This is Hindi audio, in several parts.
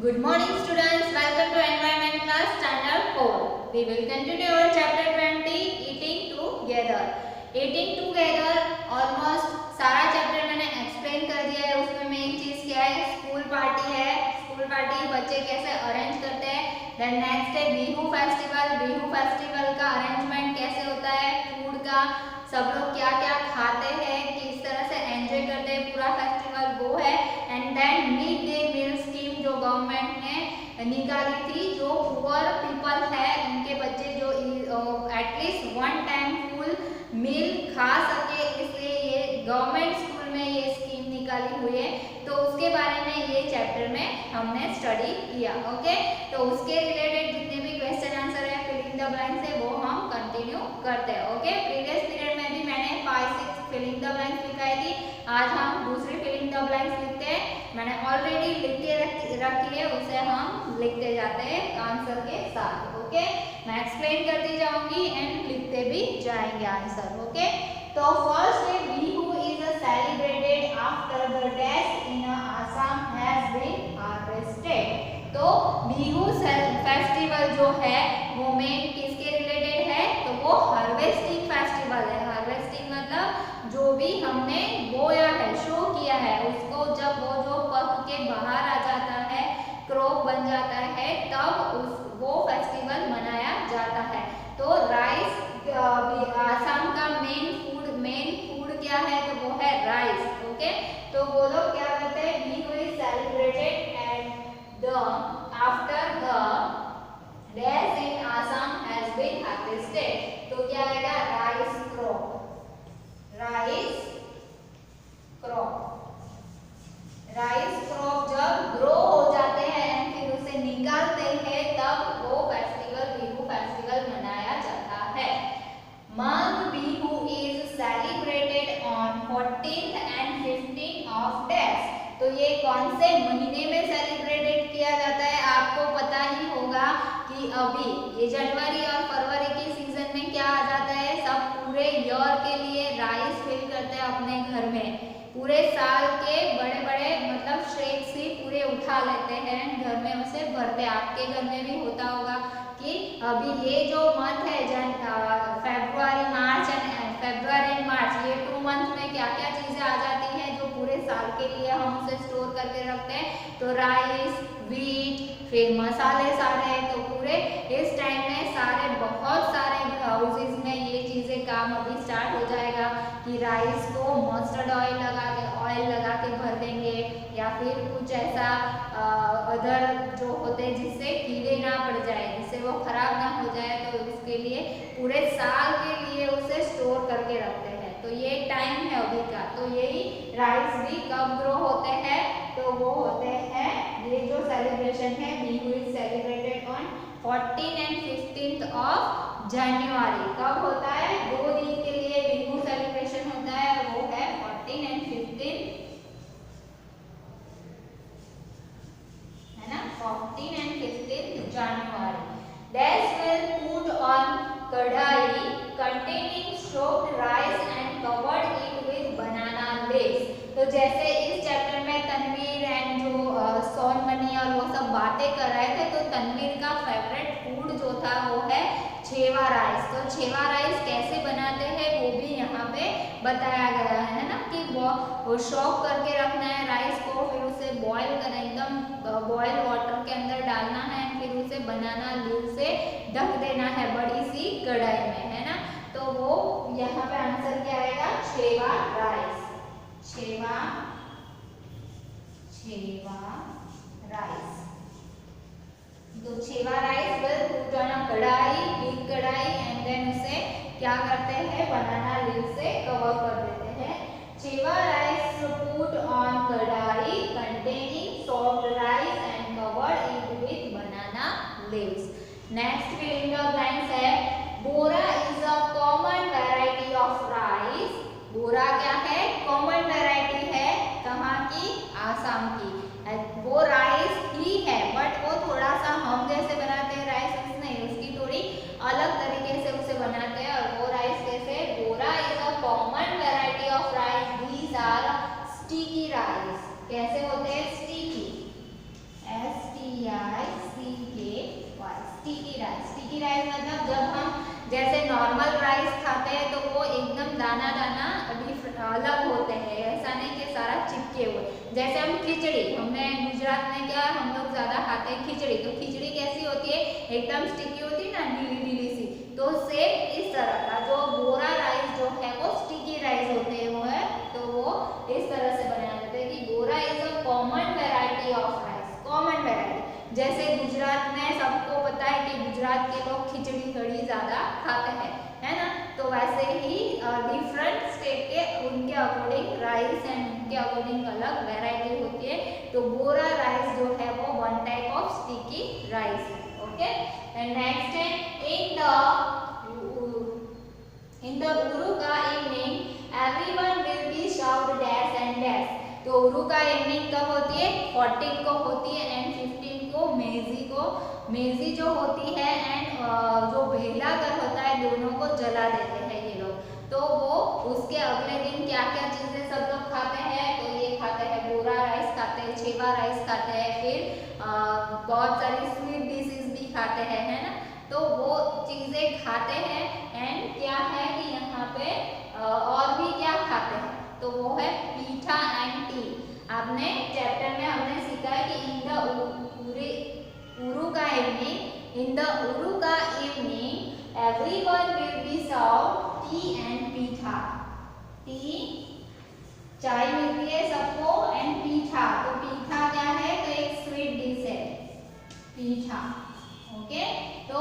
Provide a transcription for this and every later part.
Good morning students, welcome to environment class standard 4. We will continue our chapter 20 eating together. Eating together almost सारा चैप्टर मैंने एक्सप्लेन कर दिया है। उसमें मेन चीज क्या है, स्कूल पार्टी है। स्कूल पार्टी बच्चे कैसे अरेंज करते हैं। देन नेक्स्ट है बिहू फेस्टिवल। बिहू फेस्टिवल का अरेंजमेंट कैसे होता है, फूड का, सब लोग क्या क्या खाते हैं, किस तरह से एंजॉय करते हैं पूरा फेस्टिवल, वो है। And then mid day meal scheme जो गवर्नमेंट ने निकाली थी, जो पुअर पीपल है उनके बच्चे जो at least one time full meal खा सके, इसलिए ये गवर्नमेंट स्कूल में ये स्कीम निकाली हुई है। तो उसके बारे में ये चैप्टर में हमने स्टडी किया। ओके, तो उसके रिलेटेड जितने भी क्वेश्चन आंसर है फिलिंग द ब्लैंक्स है वो हम कंटिन्यू करते हैं। ओके, प्रीवियस पीरियड में भी मैंने 5-6 फिलिंग द ब्लैंक्स लिखाई थी। आज हम दूसरी फिलिंग द ब्लैंक्स लिखते हैं। मैंने ऑलरेडी लिख के रखी है, उसे हम लिखते जाते हैं आंसर के साथ। ओके, मैं एक्सप्लेन करती जाऊंगी एंड लिखते भी जाएंगे आंसर। ओके, तो फर्स्ट है Bihu is celebrated after the days in Assam has been harvested. तो बिहू फेस्टिवल जो है वो मेन किसके रिलेटेड है, तो वो हार्वेस्टिंग फेस्टिवल है। हार्वेस्टिंग मतलब जो भी हमने बोया है, शो किया है, उसको जब वो जो पक के बाहर आ जाता है, क्रॉप बन जाता है, तब वो फेस्टिवल मनाया जाता है। तो राइस आसाम का मेन फूड क्या है, तो वो है राइस। ओके, तो वो लोग क्या करते हैं, Bihu is celebrated at the after the days in Assam has been harvested. तो क्या आएगा, राइस क्रॉप। राइस क्रॉप जब ग्रो हो जाते हैं फिर उसे निकालते हैं, तब वो फेस्टिवल बिहू फेस्टिवल मनाया जाता है। Magh Bihu is celebrated on 14th and 15th of days. तो ये कौन से महीने में सेलिब्रेटेड किया जाता है, आपको पता ही होगा कि अभी ये जनवरी और फरवरी के सीजन में क्या आ जाता है, सब पूरे ईयर के लिए राइस फिल करते हैं अपने घर में। पूरे साल के बड़े बड़े मतलब शेक्स ही पूरे उठा लेते हैं, घर में उसे भरते हैं। आपके घर में भी होता होगा कि अभी ये जो मंथ है फेब्रुआरी एंड मार्च, ये 2 मंथ में क्या क्या चीजें आ जाती है जो पूरे साल के लिए हम उसे स्टोर करके रखते हैं। तो राइस, व्हीट, फिर मसाले सारे, तो पूरे इस टाइम में बहुत सारे हाउसेस में ये चीजें काम अभी स्टार्ट हो जाएगा कि राइस को मस्टर्ड ऑयल लगा के भर देंगे, या फिर कुछ ऐसा अदर जो होते हैं जिससे कीड़े ना पड़ जाए, जिससे वो खराब ना हो जाए, तो उसके लिए पूरे साल के लिए उसे स्टोर करके रखते हैं। तो ये टाइम है अभी का। तो यही राइस भी कब ग्रो होते हैं, तो वो होते हैं, ये जो सेलिब्रेशन है Bihu is celebrated on 14th and 15th of जनवरी। कब होता है, 2 दिन के लिए बिहू सेलिब्रेशन होता है, वो है 14 and 15, है ना, 14 and 15 January. Dash will put on kadai containing soaked rice and covered it with banana leaves। तो जैसे इस चैप्टर में तनवीर एंड जो सोनमनी और वो सब बातें कर रहे थे, तो तनवीर का फेवरेट फूड जो था वो है छेवा राइस। तो छेवा राइस कैसे बनाते हैं वो भी यहाँ पे बताया गया है ना, कि वो शॉक करके रखना है राइस को, फिर उसे बॉईल करना, एकदम बॉईल वाटर के अंदर डालना है, फिर उसे बनाना लीव से ढक देना है बड़ी सी कढ़ाई में, है ना। तो वो यहाँ पे आंसर क्या आएगा, छेवा राइस। छेवा राइस। तो chewa rice will put on a kadhai, big कढ़ाई, एंड देन उसे क्या करते हैं, बनाना लीव से कवर कर देते हैं। Chewa rice put on kadhai containing soft rice and covered it with banana leaves. Next filling the blanks है, bora is a common variety of rice. Bora क्या है, कॉमन वैरायटी है, कहाँ की, आसाम की। वो राइस ही है, बट वो थोड़ा सा हम जैसे बनाते हैं राइस नहीं, उसकी थोड़ी अलग तरीके से उसे बनाते हैं। और वो राइस कैसे, bora is a common variety of rice, these are sticky rice. कैसे होते हैं, स्टिकी, STICKY अलग होते हैं, ऐसा नहीं कि सारा चिपके हुए। जैसे हम खिचड़ी, हमने गुजरात में क्या हम लोग ज्यादा खाते हैं खिचड़ी, तो खिचड़ी कैसी होती है, एकदम स्टिकी होती है ना, ढीली ढीली सी। तो सेम इस तरह का जो बोरा राइस जो है वो स्टिकी राइस होते हैं, वो है तो वो इस तरह से बनाया जाता है कि bora is a common variety of rice, common variety. जैसे गुजरात में सबको पता है कि गुजरात के लोग खिचड़ी कढ़ी ज्यादा खाते हैं, है ना, तो वैसे ही डिफरेंट स्टेट के उनके अकॉर्डिंग राइस एंड उनके अकॉर्डिंग अलग वैरायटी होती है। तो बोरा राइस जो है वो one type of sticky rice है। ओके, एंड नेक्स्ट है in the Uruka evening everyone will be served dash and dash. तो उरुका इवनिंग कब होती है, 14 को होती है एंड 15 को मेजी को, मेजी जो होती है एंड जो बेला घर होता है दोनों को जला देते हैं ये लोग। तो वो उसके अगले दिन क्या क्या चीजें सब लोग खाते हैं, तो ये खाते हैं बोरा राइस खाते हैं, छेवा राइस खाते हैं, फिर बहुत सारी स्वीट डिशेस भी खाते हैं, है ना। तो वो चीजें खाते हैं एंड क्या है कि यहाँ पे और भी क्या खाते हैं, तो वो है पीठा एंड टी। आपने चैप्टर में हमने सीखा है कि in the Uruka evening, in the Uruka evening everyone will be served tea and पीठा। टी चाय मिलती है सबको एंड पीठा, तो पीठा क्या है, तो एक स्वीट डिश है पीठा। ओके, तो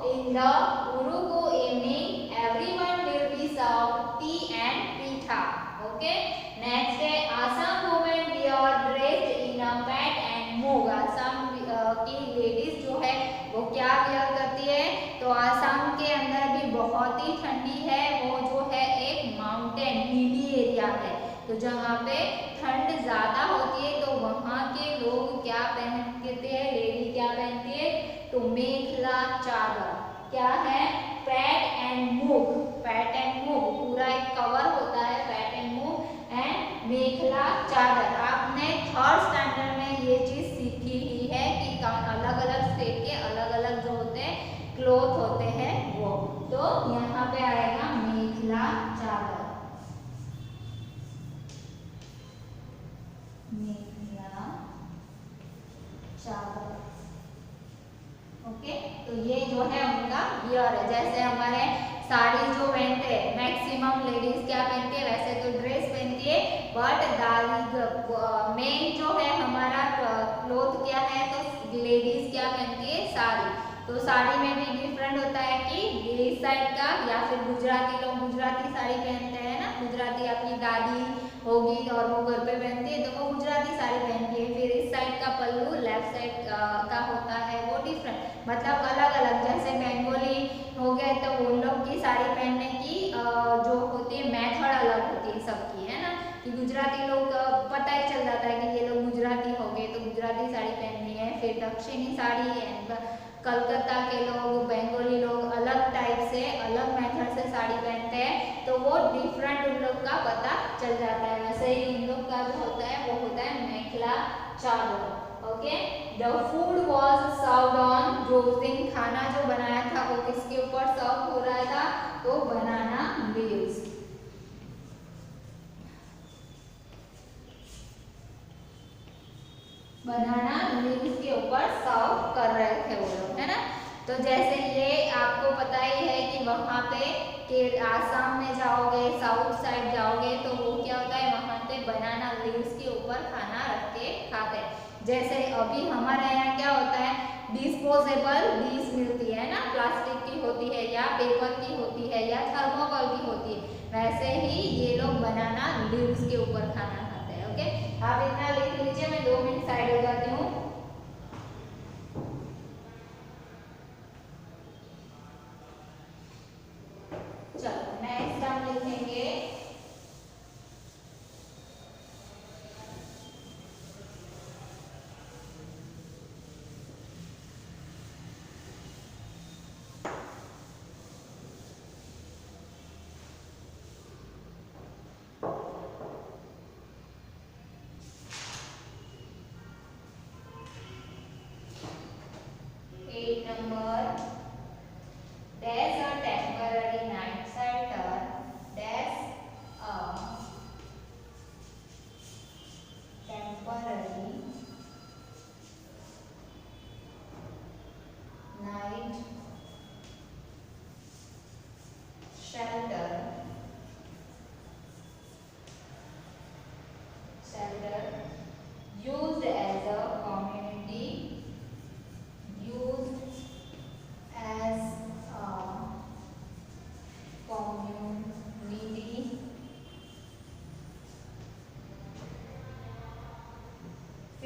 in the Uruka evening everyone will be served tea and pitha. Okay, next है Assam women wear dressed in a pat and muga. Assam की लेडीज जो है वो क्या वियर करती है, तो आसाम के अंदर भी बहुत ही ठंडी है, वो जो है एक माउंटेन हिली एरिया है, तो जहाँ पे ठंड ज्यादा होती है तो वहाँ के लोग क्या पहनते हैं, लेडी क्या पहनती है, तो मेखला चादर। क्या है, पैट एंड मूग, पैट एंड मूग पूरा एक कवर होता है, पैट एंड मूग एंड मेखला चादर। आपने थर्ड स्टैंडर्ड में ये चीज सीखी ही है कि अलग अलग स्टेट के अलग अलग जो होते हैं क्लोथ होते हैं वो, तो यहाँ पे आएगा मेखला चादर, मेखला चादर। ओके, तो ये जो है उनका वियर है। जैसे हमारे साड़ी जो पहनते हैं मैक्सिमम लेडीज क्या पहनती है, वैसे तो ड्रेस पहनती है, बट मेन जो है हमारा क्लोथ क्या है, तो लेडीज क्या पहनती है, साड़ी। तो साड़ी में भी डिफरेंट होता है कि इस साइड का, या फिर गुजराती लोग गुजराती साड़ी पहनते हैं ना, गुजराती अपनी दादी होगी और वो घर पे पहनती है तो वो गुजराती साड़ी पहनती है। फिर इस साइड का पल्लू लेफ्ट साइड का होता है वो डिफरेंट, मतलब अलग अलग। जैसे बंगाली हो गए तो उन लोग की साड़ी पहनने की जो होती है मेथड अलग होती है सबकी, है ना, कि गुजराती लोग पता ही चल जाता है कि ये लोग गुजराती हो गए तो गुजराती साड़ी पहननी है। फिर दक्षिणी साड़ी एंड कलकत्ता के लोग, बंगाली लोग अलग टाइप से अलग मेथड से साड़ी पहनते हैं, तो वो डिफरेंट उन लोग का पता चल जाता है। वैसे ही उन लोग का जो होता है वो होता है मेखला चादर। Okay, the food was served on, जो उस दिन खाना जो बनाया था वो किसके ऊपर सर्व हो रहा था, तो बनाना लीव्स। बनाना लीव्स के ऊपर सर्व कर रहे थे वो लोग, है ना। तो जैसे ये आपको पता ही है कि वहाँ पे कि आसाम में जाओगे, साउथ साइड जाओगे तो वो क्या होता है, वहाँ पे बनाना लीव्स के ऊपर खाना रख के खाते हैं। जैसे अभी हमारे यहाँ क्या होता है, डिस्पोजेबल डिश मिलती है ना, प्लास्टिक की होती है या पेपर की होती है या थर्मोकोल की होती है, वैसे ही ये लोग बनाना लीव्स के ऊपर खाना खाते हैं। ओके, आप इतना लिख लीजिए, मैं 2 मिनट साइड हो जाती हूँ। चलो नेक्स्ट हम लिखेंगे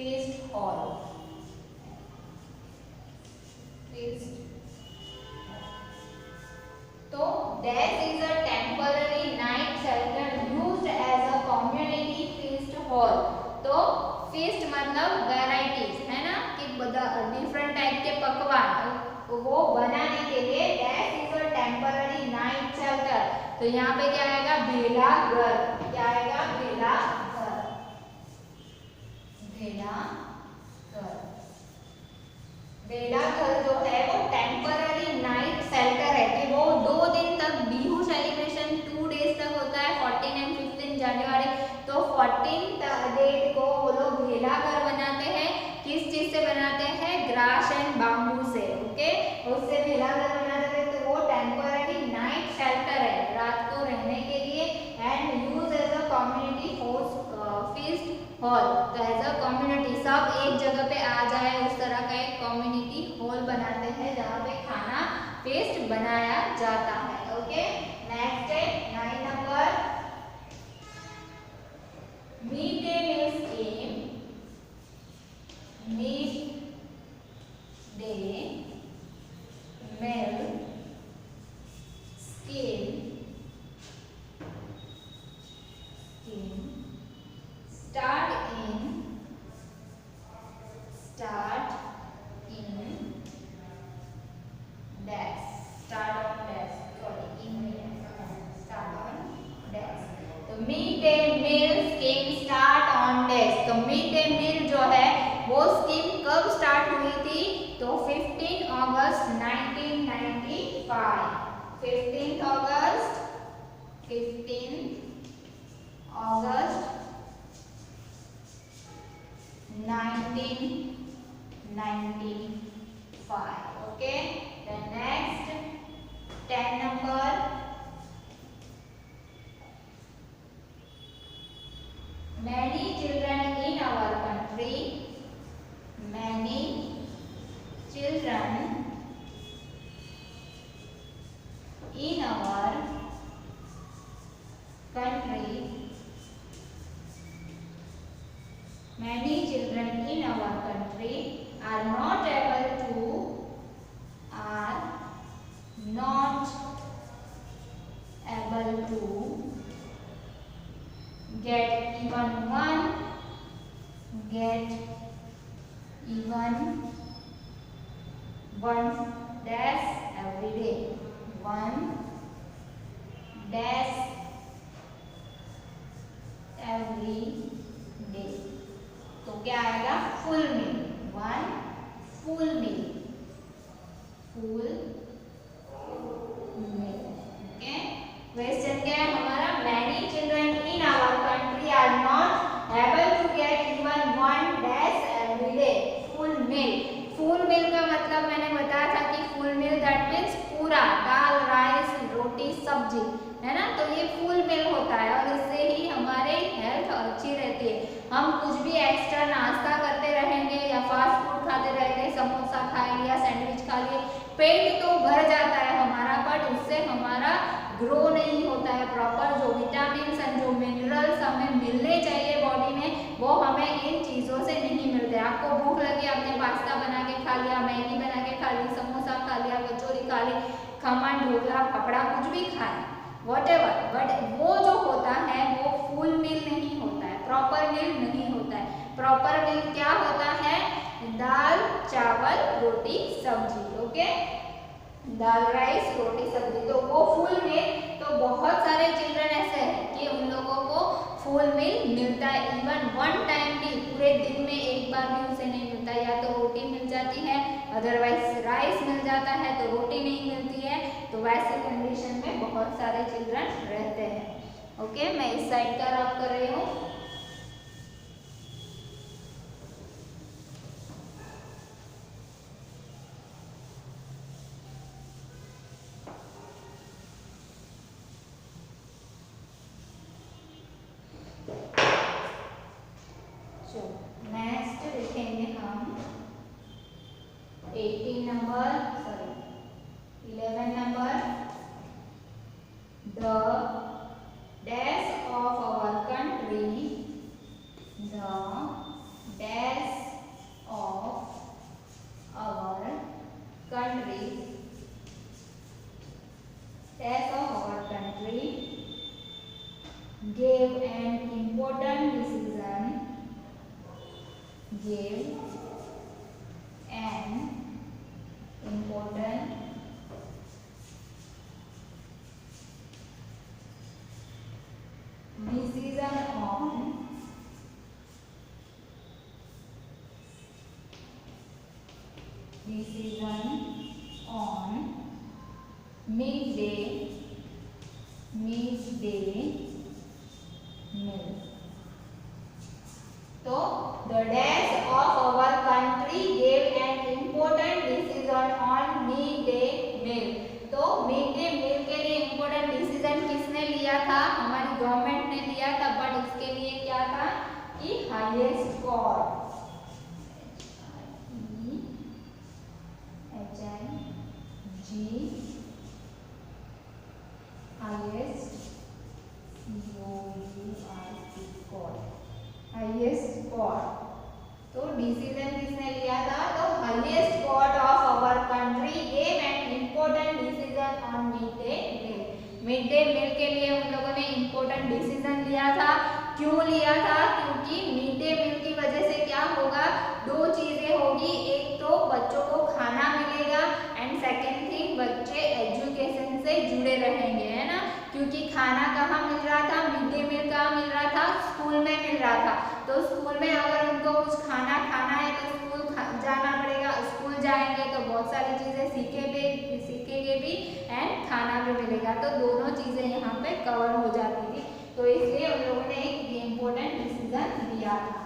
feast hall. Feast. तो this is a temporary night shelter used as a community feast hall. तो feast मतलब varieties है ना कि डिफरेंट टाइप के पकवान वो बनाने के लिए this is a temporary night shelter. तो यहाँ पे क्या आएगा भेला घर. क्या आएगा भेला घर. भेला घर. भेला घर जो है वो टेम्पररी नाइट शेल्टर है कि वो 2 दिन तक बिहू सेलिब्रेशन 2 डेज तक होता है 14 एंड 15 जनवरी. तो 14 डेट को वो लोग भेला घर बनाते हैं. किस चीज से बनाते हैं ग्रास एंड बाम्बू से. ओके उससे भेला घर बनाते हैं. तो वो टेम्पररी नाइट शेल्टर है रात को रहने के लिए and use as a community feast hall. तो एज अ कम्युनिटी सब एक जगह पे आ जाए उस तरह का एक कम्युनिटी हॉल बनाते हैं जहाँ पे खाना फेस्ट बनाया जाता है. ओके नेक्स्ट है 9 number mid day meal scheme. Mid day meal scheme start in dash. Start on dash. Sorry in start on dash. तो mid day meal scheme start on dash. तो मिड डे मील जो है वो स्कीम कब स्टार्ट हुई थी तो 15 अगस्त 1995. 15 अगस्त 1995. Okay. The next 10 number many children in our country. Many children in our country. Many children in our country are not able to get even one dash every day. One dash every day. तो क्या आएगा full meal. 1 full meal. Full meal. Okay question क्या है हमारा many children in our country are not able to get even one dash every day. Full meal. Full meal का मतलब मैंने बताया था कि फुल मील दैट मीन्स पूरा दाल राइस रोटी सब्जी है ना. तो ये फुल मील होता है और इससे ही हमारे हेल्थ अच्छी रहती है. हम कुछ भी एक्स्ट्रा नाश्ता करते रहेंगे या फास्ट फूड खाते रहेंगे समोसा खा लिया सैंडविच खा लिए पेट तो भर जाता है हमारा बट उससे हमारा ग्रो नहीं होता है. प्रॉपर जो विटामिन एंड जो मिनरल्स हमें मिलने चाहिए बॉडी में वो हमें इन चीज़ों से नहीं मिलते. आपको भूख लगी आपने पास्ता बना के खा लिया मैगी बना के खा ली समोसा खा लिया कचौरी खा ली खमन ढोकला फाफड़ा कुछ भी खाए whatever बट वो जो होता है वो फुल मील नहीं होता है. प्रॉपर मील नहीं होता है. प्रॉपर मील क्या होता है दाल चावल रोटी सब्जी. ओके दाल राइस रोटी सब्जी तो वो फुल मील. तो बहुत सारे चिल्ड्रन ऐसे हैं कि उन लोगों को फुल मील मिलता है. इवन वन टाइम भी पूरे दिन में एक बार भी उसे नहीं मिलता. या तो रोटी मिल जाती है अदरवाइज राइस मिल जाता है तो रोटी नहीं मिलती है. तो वैसे कंडीशन में बहुत सारे चिल्ड्रन रहते हैं. ओके मैं इस साइड का रब कर रही हूँ. नेक्स्ट लिखेंगे हम 18 number sorry 11 number the dash of our country. The dash give an important decision on midday meal. So the dash of our country gave an important decision on midday meal. तो midday meal के लिए important decision किसने लिया था? हमारी गवर्नमेंट ने लिया था, बट उसके लिए क्या था कि हाईएस्ट कोर्ट हाईएस्ट कोर्ट। तो डिसीजन किसने लिया था? तो highest court of our country gave an important decision on mid day meal. Mid day meal के लिए उन लोगों ने इम्पोर्टेंट डिसीजन लिया था। क्यों लिया था? क्योंकि मिड डे मील की वजह से क्या होगा, दो चीजें होगी। एक तो बच्चों को खाना मिलेगा एंड सेकेंड थिंग बच्चे एजुकेशन से जुड़े रहेंगे, है ना। क्योंकि खाना कहाँ मिल रहा था? मिड डे मील कहाँ मिल रहा था? स्कूल में मिल रहा था। तो स्कूल में अगर उनको कुछ खाना खाना है तो स्कूल जाना पड़ेगा। स्कूल जाएंगे तो बहुत सारी चीजें सीखेंगे भी एंड खाना भी मिलेगा। तो दोनों चीजें यहाँ पे कवर हो जाती थी। तो इसलिए उन लोगों ने एक इम्पोर्टेंट डिसीजन लिया था।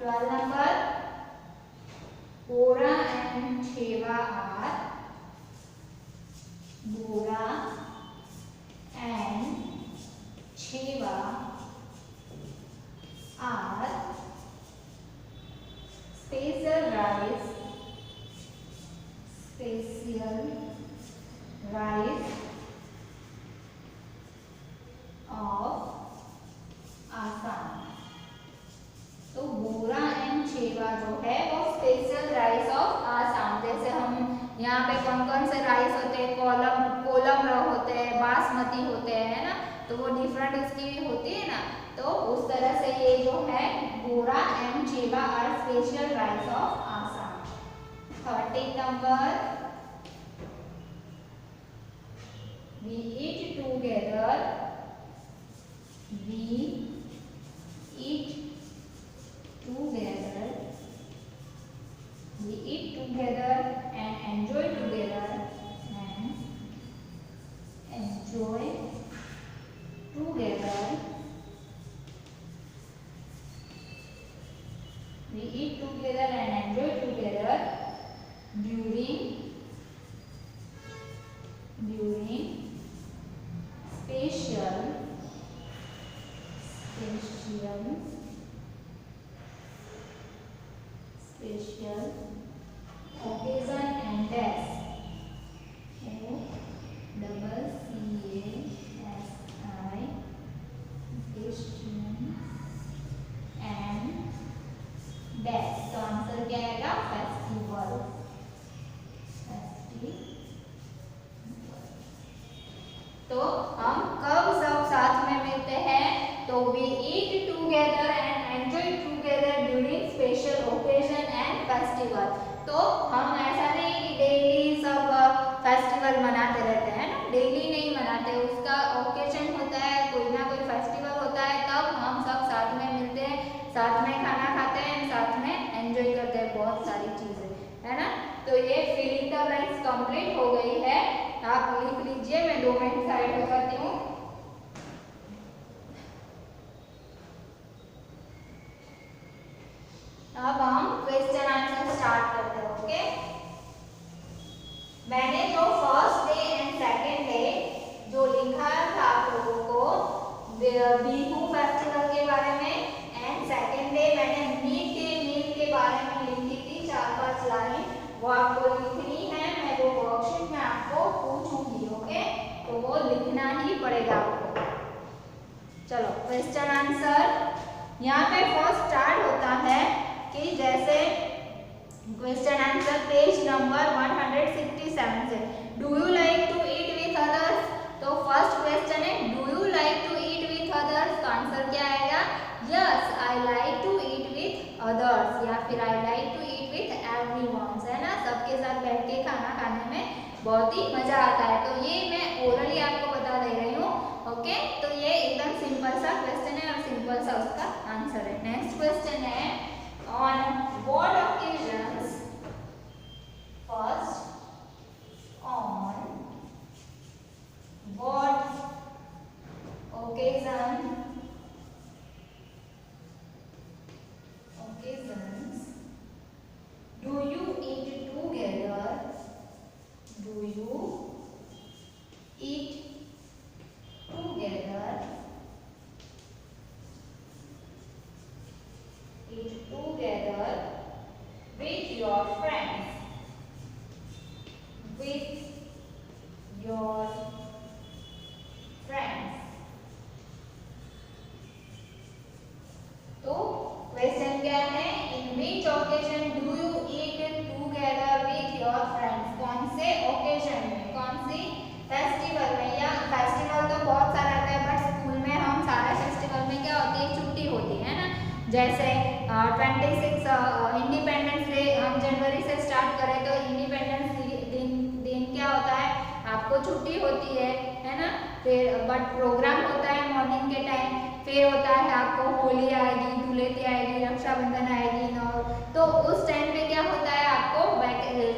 12 नंबर, bora and chewa are special rice of Assam। तो बोरा एंड छेवा जो है वो स्पेशल राइस ऑफ आसाम। जैसे हम यहाँ पे कौन कौन से राइस होते हैं? कोलम होते हैं, बासमती होते हैं ना। तो वो डिफरेंट उसकी होती है ना। तो उस तरह से ये जो है bora and chewa are special rice of Assam. 13 नंबर, we eat together and enjoy together we eat together and enjoy together during special occasion and days। तो आंसर क्या आएगा? फेस्टिवल। तो हम कब सब साथ में मिलते हैं? तो we eat together and enjoy together during special occasion and festival। तो हम ऐसा नहीं कि डेली सब फेस्टिवल मनाते रहते हैं ना, डेली नहीं मनाते। उसका ओकेजन होता है, कोई ना कोई फेस्टिवल होता है, तब हम सब साथ में मिलते हैं, साथ में खाना खाते हैं, साथ में एंजॉय करते हैं बहुत सारी चीजें, है ना। तो ये फिलिंग द ब्लैंक्स कंप्लीट हो गई है। आप लिख लीजिए, मैं 2 मिनट साइड हो जाती हूँ। अब हम क्वेश्चन आंसर स्टार्ट करते हैं। ओके, मैंने जो first day and second day जो लिखा था आप लोगों को बिहू फेस्टिवल के बारे में, एंड सेकेंड डे मैंने मिड डे मील के बारे में लिखी थी 4-5 लाइन, वो आपको लिखनी है। मैं वो वर्कशीट में आपको पूछूंगी। ओके, तो वो लिखना ही पड़ेगा आपको। चलो क्वेश्चन आंसर यहाँ पे फर्स्ट स्टार्ट होता है कि जैसे क्वेश्चन आंसर पेज नंबर 167 से, do you like to eat with others. तो फर्स्ट क्वेश्चन है do you like to eat with others. तो आंसर क्या आएगा? Yes, I like to eat with others, या फिर आई बहुत ही मजा आता है। तो ये मैं ओरली आपको बता दे रही हूँ। ओके, तो ये एकदम सिंपल सा क्वेश्चन है और सिंपल सा उसका आंसर है। नेक्स्ट क्वेश्चन है, on what occasions, first on what occasions do you eat together? Do you eat together? Eat together with your friends. With your friends. तो क्वेश्चन क्या है, in which occasion do you eat together with your friends? कौन से ओकेजन में, कौन सी फेस्टिवल में? या फेस्टिवल तो बहुत सारे आते हैं, बट स्कूल में हम सारे फेस्टिवल में क्या होती है, छुट्टी होती है ना। जैसे 26 इंडिपेंडेंस डे हम जनवरी से स्टार्ट करें तो इंडिपेंडेंस दिन क्या होता है, आपको छुट्टी होती है ना। फिर बट प्रोग्राम होता है मॉर्निंग के टाइम। फिर होता है आपको होली आएगी, धुलेटी आएगी, रक्षाबंधन आएगी तो उस टाइम पे क्या होता है, आपको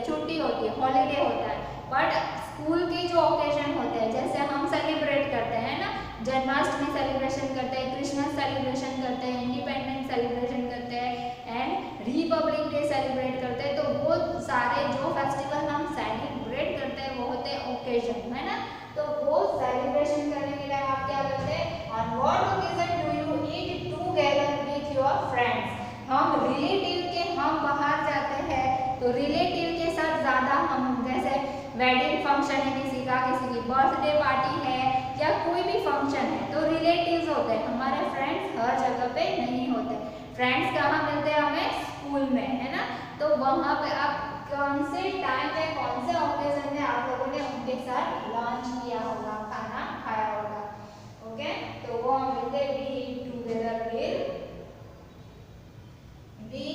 छुट्टी होती है, हॉलीडे होता है। बट स्कूल के जो ओकेजन होते हैं, जैसे हम सेलिब्रेट करते हैं ना, जन्माष्टमी सेलिब्रेशन करते हैं, क्रिसमस सेलिब्रेशन करते हैं, इंडिपेंडेंस सेलिब्रेशन करते हैं एंड रिपब्लिक डे सेलिब्रेट करते हैं। तो वो सारे जो फेस्टिवल हम सेलिब्रेट करते हैं वो होते हैं ओकेजन, है ना। तो वो सेलिब्रेशन करने के लिए आप क्या करते हैं, on what occasion do you eat together with your friends? हम रिलेटिव के हम बाहर जाते हैं तो रिलेटिव के साथ ज़्यादा हम, जैसे वेडिंग फंक्शन है किसी का, किसी की बर्थडे पार्टी है या कोई भी फंक्शन है तो रिलेटिव्स होते हैं हमारे। फ्रेंड्स हर जगह पे नहीं होते। फ्रेंड्स कहाँ मिलते हैं हमें, स्कूल में, है ना। तो वहाँ पे आप कौन से टाइम पे, कौन से ओकेजन में आप लोगों ने उनके साथ लंच किया होगा, खाना खाया होगा। ओके, तो वो हम मिलते हैं, we eat together with, we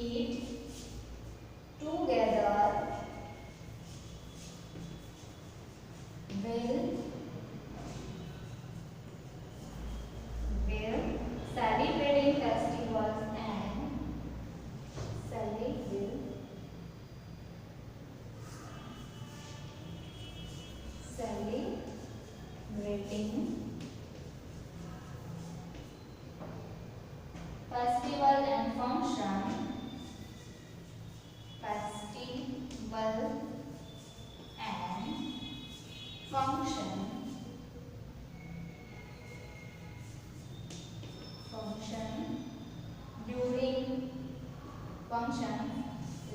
eat together will celebrating festivals and celebrating festival and function, festival and function during function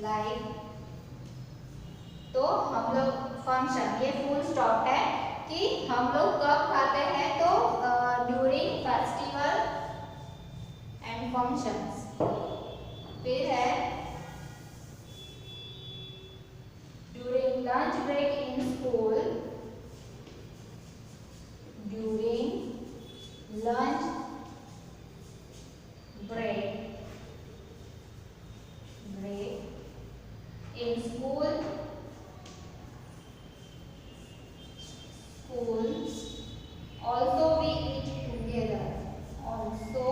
like, तो हम लोग फंक्शन, ये फुल स्टॉप है कि हम लोग कब खाते हैं, तो ड्यूरिंग फेस्टिवल एंड फंक्शंस। फिर है during lunch break in school, during lunch break in school, also we eat together, also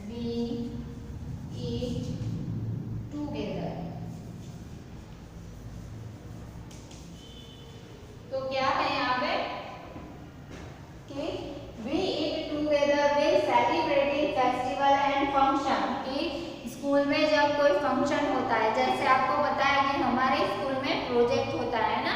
we eat together। तो क्या है यहाँ पे कि we eat together with celebrating festival and function, कि स्कूल में जब कोई फंक्शन होता है, जैसे आपको पता है कि हमारे स्कूल में प्रोजेक्ट होता है ना,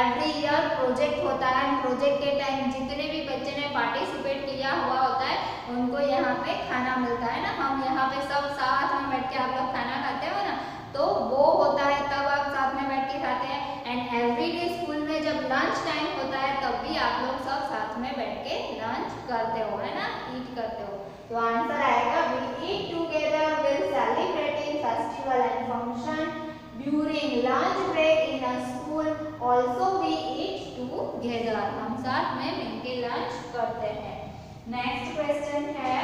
एवरी ईयर प्रोजेक्ट होता है। प्रोजेक्ट के टाइम जितने भी बच्चे ने पार्टिसिपेट किया हुआ होता है उनको यहाँ पे खाना मिलता है ना। हम यहाँ पे सब साथ में बैठ के, आप लोग खाना खाते हो ना, तो वो होता है तब आप साथ में बैठ के खाते हैं। एंड एवरी डे स्कूल में जब लंच टाइम होता है तब भी आप लोग सब साथ में बैठ के लंच करते हो, है ना, ईट करते हो। तो आंसर आएगा we eat together will celebrating festival and function during lunch break in a school, also we eat together, हम साथ में मिलके लंच करते हैं। नेक्स्ट क्वेश्चन है,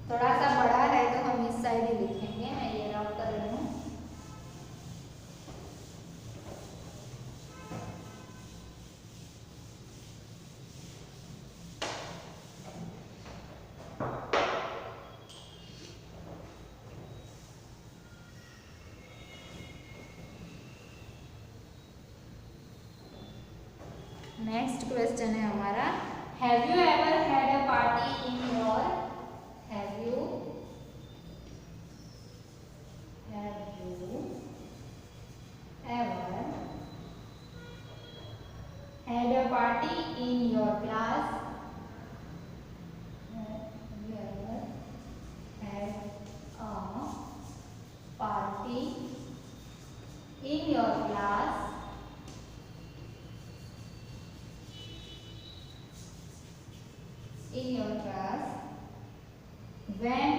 थोड़ा सा बड़ा है तो हम इस नेक्स्ट क्वेश्चन है हमारा, have you ever had a party in your, have you ever had a party in your class? Have you ever had a party in your class? In your class, when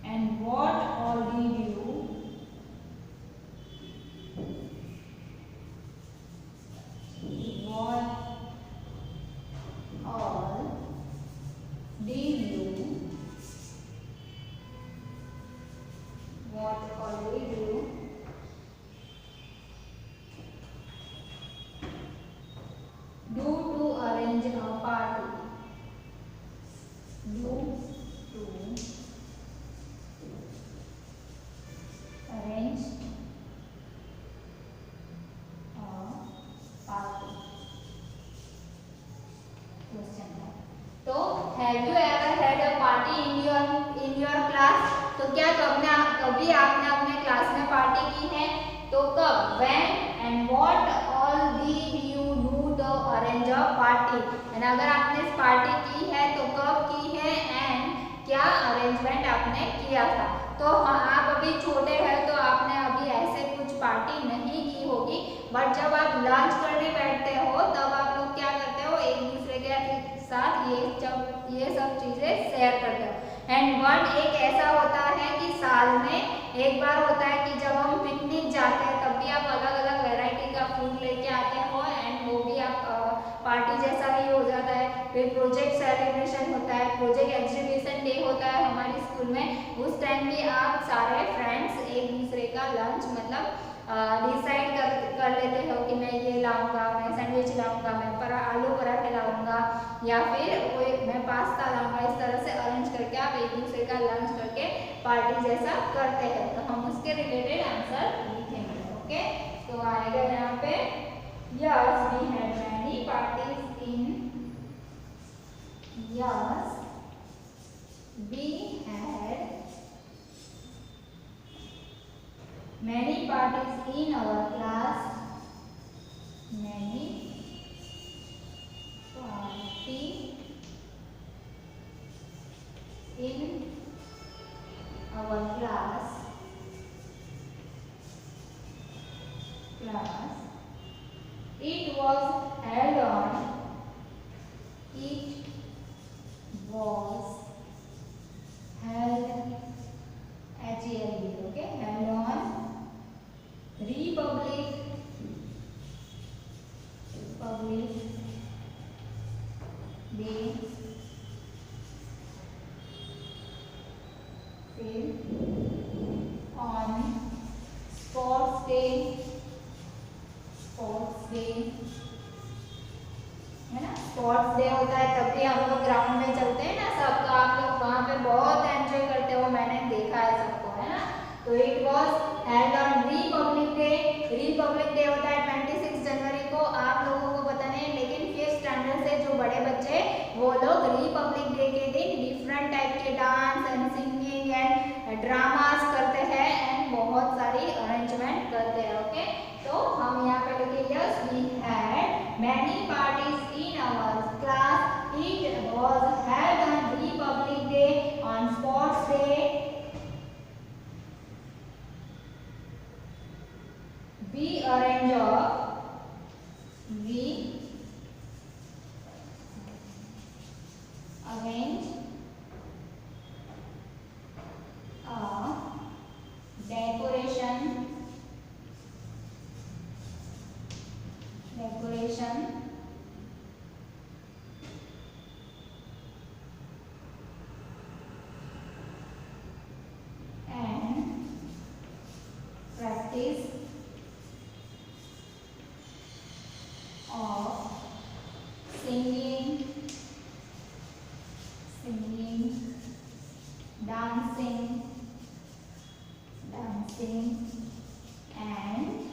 and what all did you what all did you what all did you do to arrange a party? Do to arrange a party. Question है, तो have you ever had a party in your class? तो क्या कभी आपने अपने क्लास में पार्टी की है? तो कब, when and what all did you do to arrange a party? and अगर आपने इस पार्टी की है तो कब की है and क्या अरेंजमेंट आपने किया था? तो आप अभी छोटे हैं तो आपने अभी ऐसे कुछ पार्टी नहीं की होगी, बट जब आप लंच करने बैठते हो तब आप लोग क्या करते हो, एक दूसरे के साथ ये सब चीजें शेयर करते हो। एंड वन एक ऐसा होता है कि साल में एक बार होता है कि जब हम पिकनिक जाते हैं तब भी आप अलग अलग वैरायटी का फूड लेके आते हो एंड वो भी आप पार्टी जैसा भी हो जाता है। फिर प्रोजेक्ट सेलिब्रेशन होता है, प्रोजेक्ट एग्जीबिशन डे होता है हमारे स्कूल में, उस टाइम भी आप सारे फ्रेंड्स एक दूसरे का लंच मतलब डिसाइड कर लेते हो कि मैं ये लाऊंगा, मैं सैंडविच लाऊंगा, मैं आलू पराठे लाऊंगा या फिर मैं पास्ता लाऊंगा। इस तरह से अरेंज करके आप एक दूसरे का लंच करके पार्टी जैसा करते हैं। तो हम उसके रिलेटेड आंसर लिखेंगे। ओके, तो आएगा यहाँ पे yes we had many parties in, yes we had many parties in our class, many party in our class it was held on HELD, okay, held on Republic Day, फिर on Sports Day है ना, स्पोर्ट्स डे होता है तब भी हम लोग ग्राउंड में चलते हैं ना सब, तो आप लोग वहाँ पे बहुत एंजॉय करते हो, मैंने देखा है सबको, है ना। तो it was held on Republic day होता है 26 जनवरी को। आप लोगों को पता नहीं, लेकिन 5th स्टैंडर्ड से जो बड़े बच्चे वो लोग रिपब्लिक डे के दिन डिफरेंट टाइप के dance and singing and dramas करते हैं एंड बहुत सारी अरेंजमेंट करते हैं। ओके, तो हम यहाँ पे लिखे yes we had many parties in our class, it was held on Republic Day, on sports day, we arrange a decoration and practice of singing, dancing and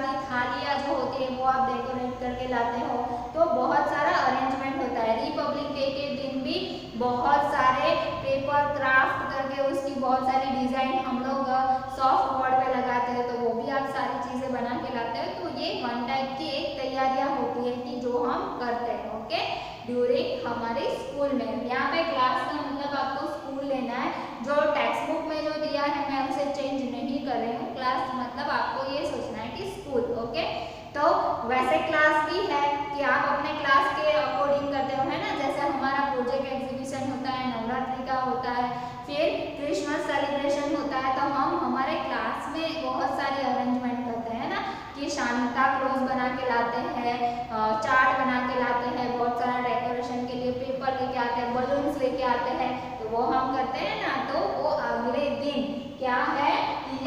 की थालियाँ जो होती है वो आप डेकोरेट करके लाते हो, तो बहुत सारा अरेंजमेंट होता है। रिपब्लिक डे के दिन भी बहुत सारे पेपर क्राफ्ट करके उसकी बहुत सारी डिजाइन हम लोग सॉफ्ट बोर्ड पे लगाते हैं, तो वो भी आप सारी चीजें बना के लाते हैं। तो ये वन टाइप की एक तैयारियां होती है कि जो हम करते हैं, ओके, ड्यूरिंग हमारे स्कूल में। यहाँ पे क्लास का मतलब आपको स्कूल लेना है, जो टेक्स्ट बुक में जो दिया है मैं उसे चेंज नहीं कर रही हूँ। क्लास मतलब आपको ये सोचना है कि स्कूल, ओके। तो वैसे क्लास भी है कि आप अपने क्लास के अकॉर्डिंग करते हो, है ना। जैसे हमारा प्रोजेक्ट एग्जीबिशन होता है, नवरात्रि का होता है, फिर क्रिसमस सेलिब्रेशन होता है, तो हम हमारे क्लास में बहुत सारे अरेंजमेंट करते हैं ना, कि सांता क्लॉज बना के लाते हैं, चार्ट बना के लाते हैं, बहुत सारा डेकोरेशन के लिए पेपर लेके आते हैं, बलून्स लेके आते हैं, तो वो हम करते हैं ना। तो वो अगले दिन क्या है,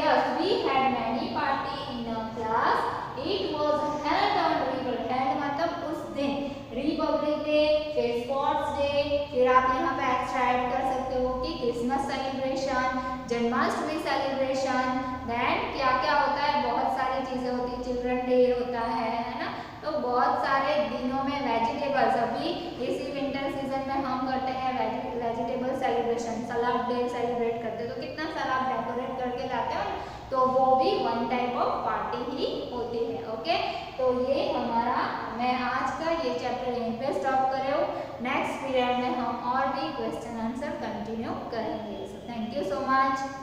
yes we had many party in a class, it was held on river, held मतलब उस दिन, रिपब्लिक डे, फिर स्पोर्ट्स डे, फिर आप यहाँ पे एक्स्ट्रा ऐड कर सकते हो कि Christmas celebration, Janmashtami celebration, then क्या क्या होता है, बहुत सारी चीजें होती है, चिल्ड्रन डे होता है ना। तो बहुत सारे दिनों में वेजिटेबल्स, अभी इसी विंटर सीजन में हम करते हैं वेजिटेबल सेलिब्रेशन, सलाद डे सेलिब्रेट करते हैं, तो कितना सारा आप डेकोरेट करके लाते हो, तो वो भी वन टाइप ऑफ पार्टी ही होती है, ओके। तो ये हमारा, मैं आज का ये चैप्टर यहीं पे स्टॉप कर रही हूँ। नेक्स्ट पीरियड में हम और भी क्वेश्चन आंसर कंटिन्यू करेंगे। So thank you so much.